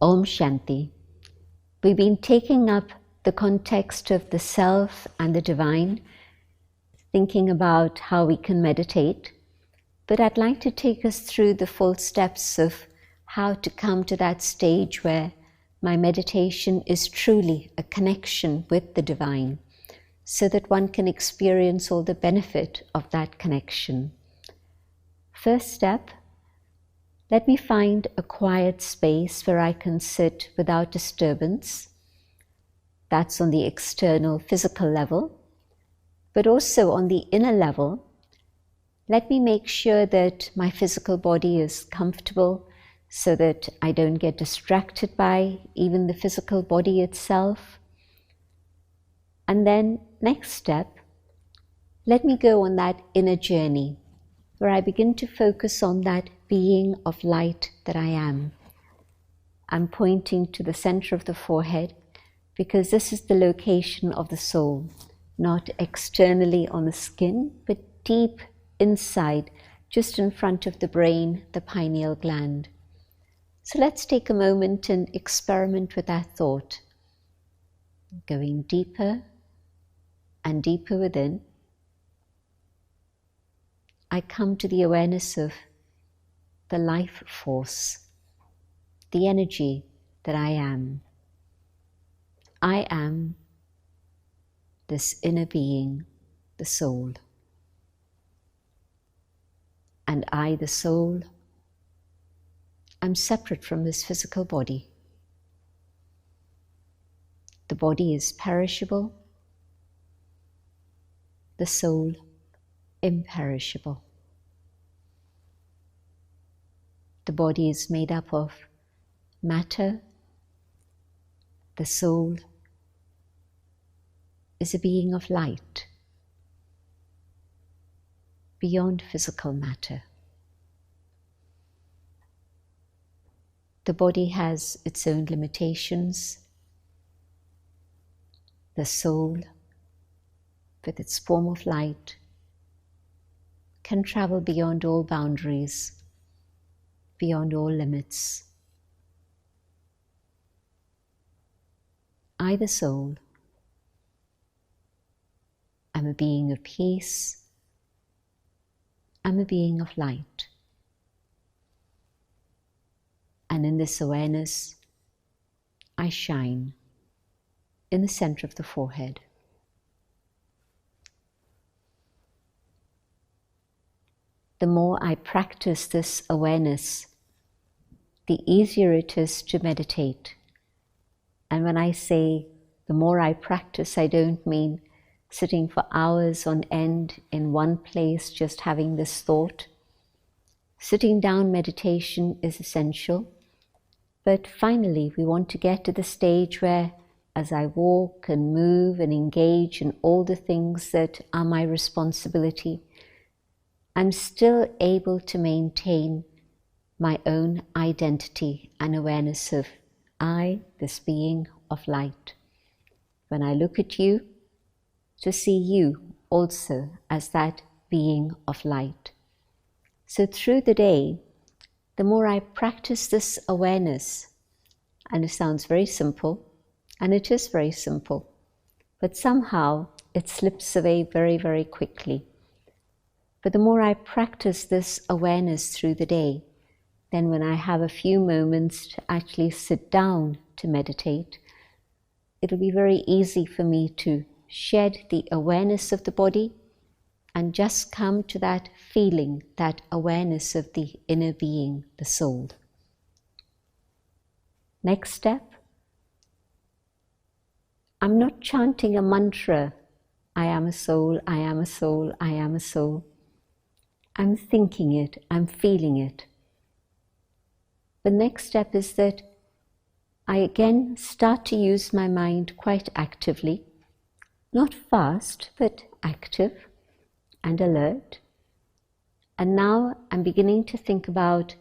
Om Shanti. We've been taking up the context of the self and the divine, thinking about how we can meditate, but I'd like to take us through the full steps of how to come to that stage where my meditation is truly a connection with the divine, so that one can experience all the benefit of that connection. First step, let me find a quiet space where I can sit without disturbance. That's on the external physical level, but also on the inner level. Let me make sure that my physical body is comfortable so that I don't get distracted by even the physical body itself. And then, next step, let me go on that inner journey where I begin to focus on that being of light that I am. I'm pointing to the center of the forehead because this is the location of the soul, not externally on the skin, but deep inside, just in front of the brain, the pineal gland. So let's take a moment and experiment with that thought. Going deeper and deeper within, I come to the awareness of the life force, the energy that I am. I am this inner being, the soul. And I, the soul, I'm separate from this physical body. The body is perishable, the soul imperishable. The body is made up of matter. The soul is a being of light, beyond physical matter. The body has its own limitations. The soul, with its form of light, can travel beyond all boundaries, beyond all limits. I, the soul, am a being of peace. I'm a being of light. And in this awareness, I shine in the center of the forehead. The more I practice this awareness, the easier it is to meditate. And when I say the more I practice, I don't mean sitting for hours on end in one place just having this thought. Sitting down meditation is essential. But finally, we want to get to the stage where, as I walk and move and engage in all the things that are my responsibility, I'm still able to maintain my own identity and awareness of I, this being of light. When I look at you, to see you also as that being of light. So through the day, the more I practice this awareness, and it sounds very simple, and it is very simple, but somehow it slips away very, very quickly. But the more I practice this awareness through the day, then when I have a few moments to actually sit down to meditate, it'll be very easy for me to shed the awareness of the body and just come to that feeling, that awareness of the inner being, the soul. Next step, I'm not chanting a mantra, I am a soul, I am a soul, I am a soul. I'm thinking it, I'm feeling it. The next step is that I again start to use my mind quite actively, not fast, but active and alert. And now I'm beginning to think about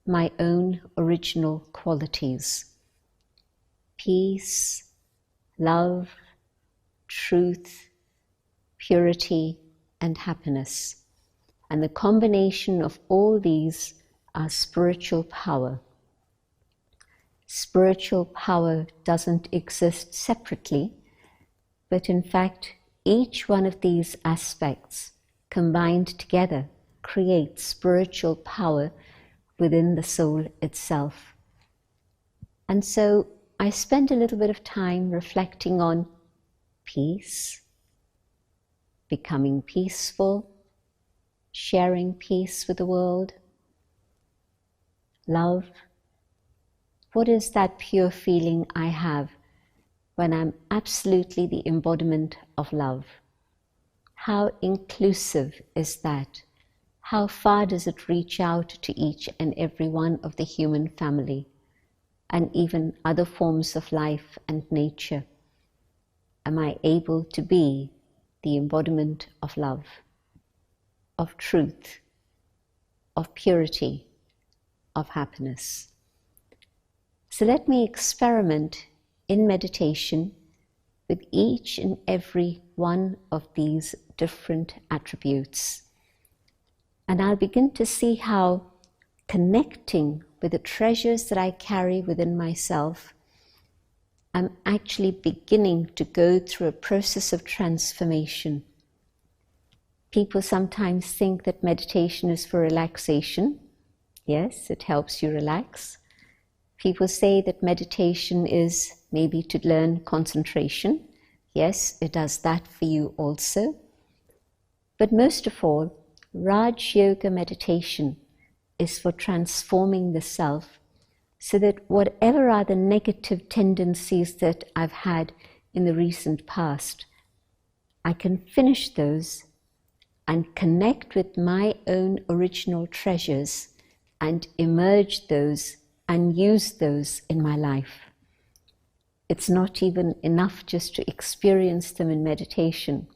my own original qualities: peace, love, truth, purity, and happiness. And the combination of all these are spiritual power. spiritual power doesn't exist separately, but in fact, each one of these aspects combined together creates spiritual power within the soul itself. And so I spend a little bit of time reflecting on peace, becoming peaceful, sharing peace with the world, love. What is that pure feeling I have when I'm absolutely the embodiment of love? How inclusive is that? How far does it reach out to each and every one of the human family, and even other forms of life and nature? Am I able to be the embodiment of love, of truth, of purity, of happiness? So let me experiment in meditation with each and every one of these different attributes. And I'll begin to see how connecting with the treasures that I carry within myself, I'm actually beginning to go through a process of transformation. People sometimes think that meditation is for relaxation. Yes, it helps you relax. People say that meditation is maybe to learn concentration. Yes, it does that for you also. But most of all, Raj Yoga meditation is for transforming the self, so that whatever are the negative tendencies that I've had in the recent past, I can finish those and connect with my own original treasures and emerge those and use those in my life. It's not even enough just to experience them in meditation,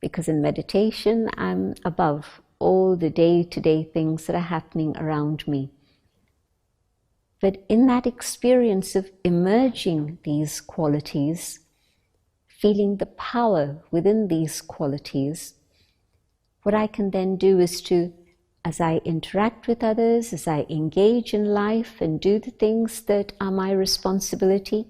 because in meditation I'm above all the day-to-day things that are happening around me. But in that experience of emerging these qualities, feeling the power within these qualities, what I can then do is to, as I interact with others, as I engage in life and do the things that are my responsibility,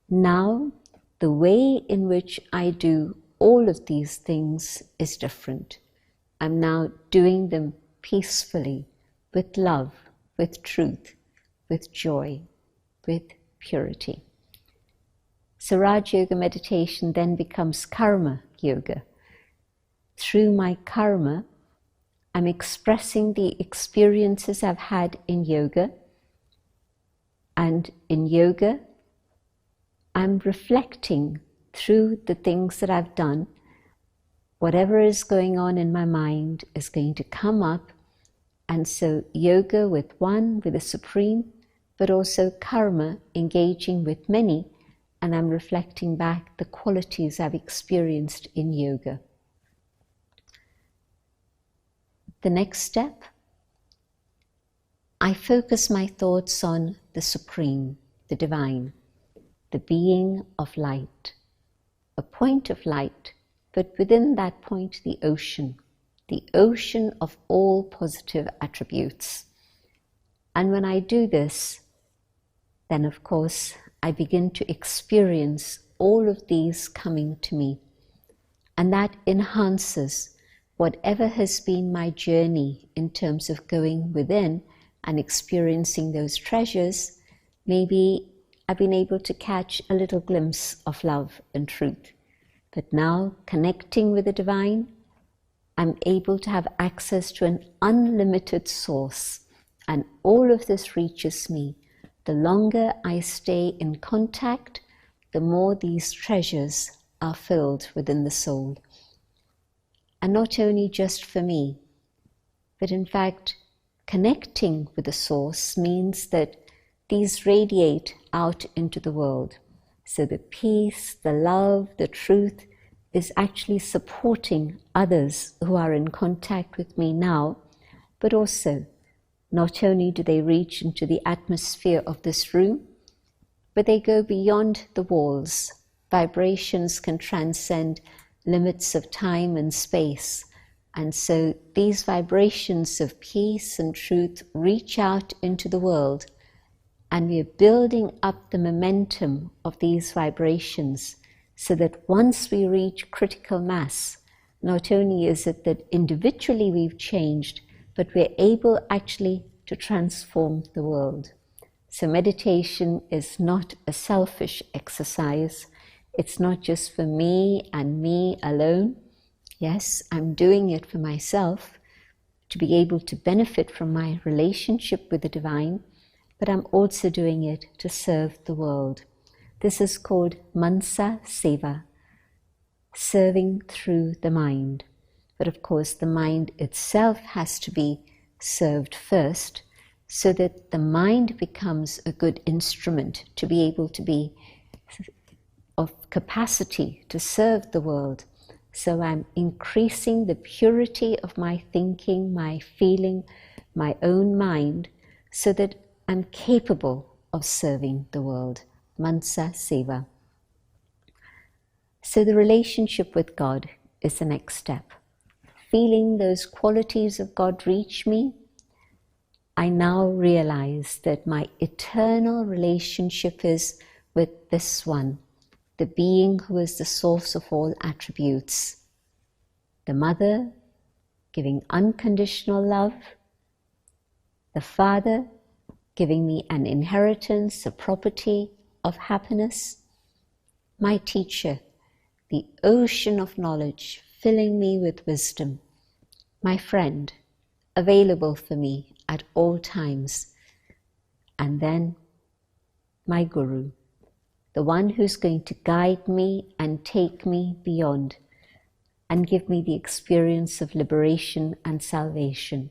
now the way in which I do all of these things is different. I'm now doing them peacefully, with love, with truth, with joy, with purity. So Raj Yoga meditation then becomes karma yoga. Through my karma, I'm expressing the experiences I've had in yoga, and in yoga, I'm reflecting through the things that I've done. Whatever is going on in my mind is going to come up, and so yoga with one, with the Supreme, but also karma, engaging with many, and I'm reflecting back the qualities I've experienced in yoga. The next step, I focus my thoughts on the Supreme, the Divine, the being of light, a point of light, but within that point the ocean of all positive attributes. And when I do this, then of course I begin to experience all of these coming to me, and that enhances whatever has been my journey in terms of going within and experiencing those treasures. Maybe I've been able to catch a little glimpse of love and truth. But now, connecting with the Divine, I'm able to have access to an unlimited source, and all of this reaches me. The longer I stay in contact, the more these treasures are filled within the soul. And not only just for me, but in fact, connecting with the source means that these radiate out into the world. So the peace, the love, the truth is actually supporting others who are in contact with me now, but also not only do they reach into the atmosphere of this room, but they go beyond the walls. Vibrations can transcend limits of time and space. And so these vibrations of peace and truth reach out into the world. And we are building up the momentum of these vibrations so that once we reach critical mass, not only is it that individually we've changed, but we're able actually to transform the world. So meditation is not a selfish exercise. It's not just for me and me alone. Yes, I'm doing it for myself to be able to benefit from my relationship with the divine, but I'm also doing it to serve the world. This is called Mansa Seva, serving through the mind. But of course, the mind itself has to be served first, so that the mind becomes a good instrument to be able to be of capacity to serve the world. So I'm increasing the purity of my thinking, my feeling, my own mind, so that I'm capable of serving the world. Mansa Seva. So the relationship with God is the next step. Feeling those qualities of God reach me, I now realize that my eternal relationship is with this one, the being who is the source of all attributes. The mother giving unconditional love, the father giving me an inheritance, a property of happiness, my teacher, the ocean of knowledge filling me with wisdom, my friend, available for me at all times, and then my guru, the one who's going to guide me and take me beyond and give me the experience of liberation and salvation,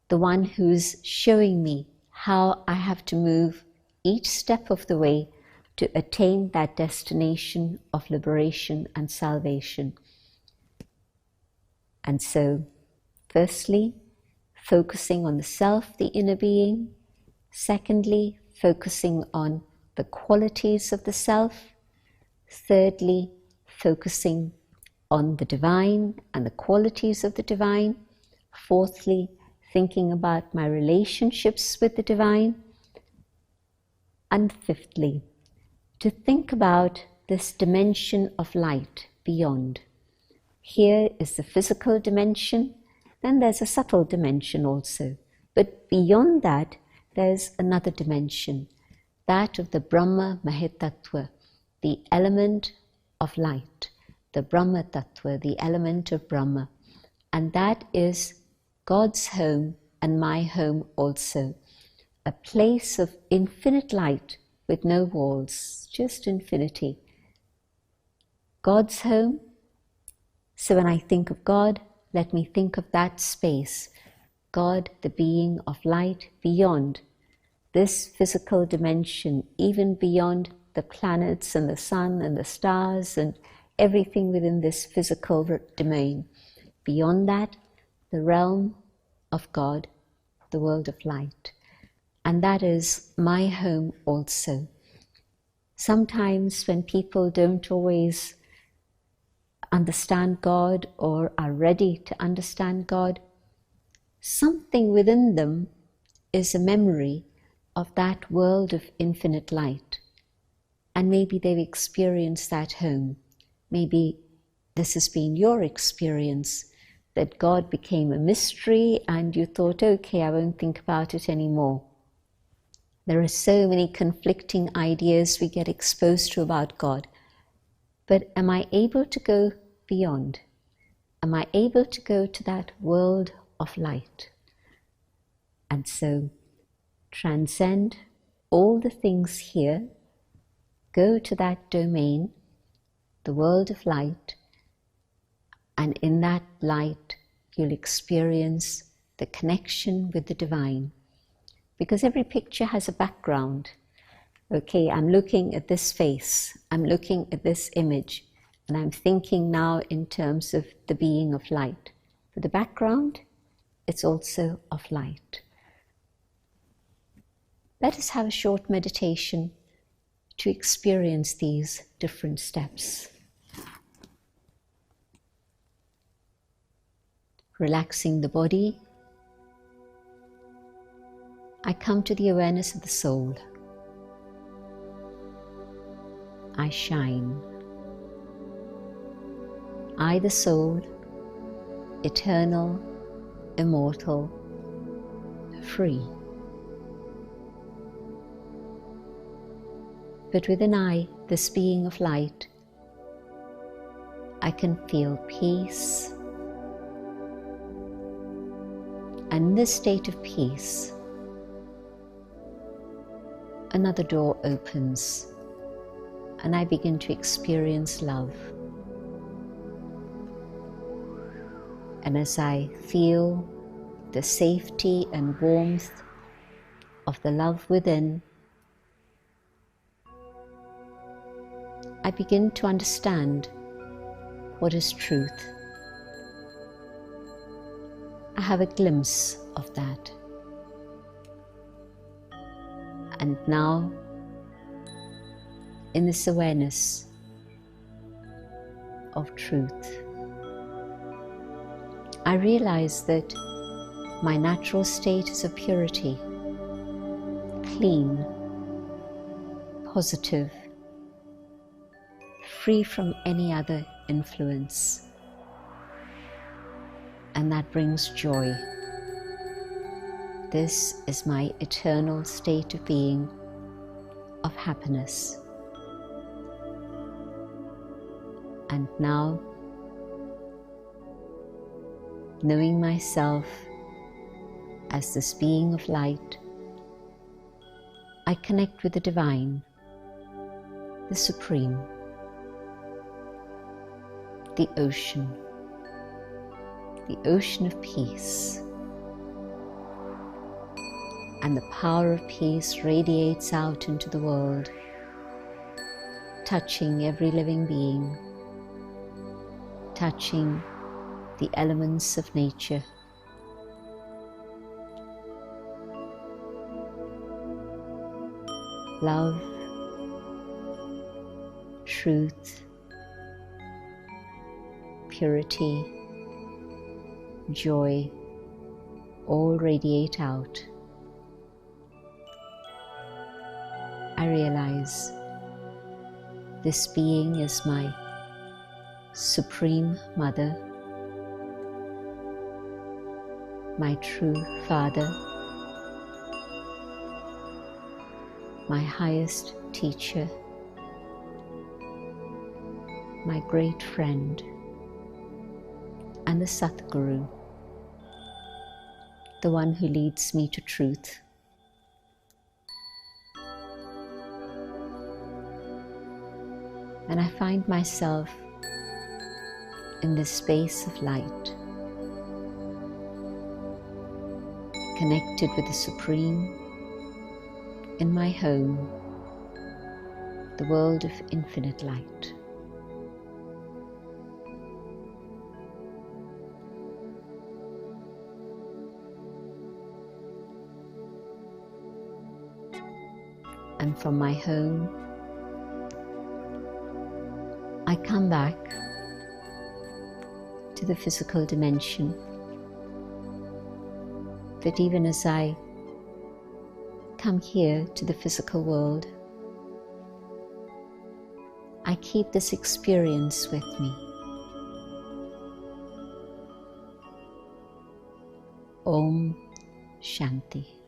the one who's showing me how I have to move each step of the way to attain that destination of liberation and salvation. And so, firstly, focusing on the self, the inner being. Secondly, focusing on the qualities of the self. Thirdly, focusing on the divine and the qualities of the divine. Fourthly, thinking about my relationships with the divine. And fifthly, to think about this dimension of light beyond. Here is the physical dimension, then there's a subtle dimension also. But beyond that, there's another dimension, that of the Brahma Mahitattva, the element of light, the Brahma Tattva, the element of Brahma. And that is God's home and my home also, a place of infinite light with no walls, just infinity. God's home. So when I think of God, let me think of that space, God, the being of light beyond this physical dimension, even beyond the planets and the sun and the stars and everything within this physical domain. Beyond that, the realm of God, the world of light. And that is my home also. Sometimes when people don't always understand God or are ready to understand God, something within them is a memory of that world of infinite light. And maybe they've experienced that home. Maybe this has been your experience, that God became a mystery and you thought, okay, I won't think about it anymore. There are so many conflicting ideas we get exposed to about God. But am I able to go beyond? Am I able to go to that world of light? And so transcend all the things here, go to that domain, the world of light, and in that light you'll experience the connection with the divine. Because every picture has a background. Okay, I'm looking at this face, I'm looking at this image, and I'm thinking now in terms of the being of light. For the background, it's also of light. Let us have a short meditation to experience these different steps. Relaxing the body, I come to the awareness of the soul. I shine. I, the soul, eternal, immortal, free. But within I, this being of light, I can feel peace. And in this state of peace, another door opens and I begin to experience love. And as I feel the safety and warmth of the love within, I begin to understand what is truth. I have a glimpse of that. And now, in this awareness of truth, I realize that my natural state is of purity, clean, positive, free from any other influence. And that brings joy. This is my eternal state of being, of happiness. And now, knowing myself as this being of light, I connect with the divine, the supreme, the ocean of peace. And the power of peace radiates out into the world, touching every living being, touching the elements of nature. Love, truth, purity, joy, all radiate out. I realize this being is my Supreme Mother, my true Father, my highest teacher, my great friend, and the Satguru, the one who leads me to truth. And I find myself in this space of light, connected with the Supreme, in my home, the world of infinite light. And from my home, I come back to the physical dimension. But even as I come here to the physical world, I keep this experience with me. Om Shanti.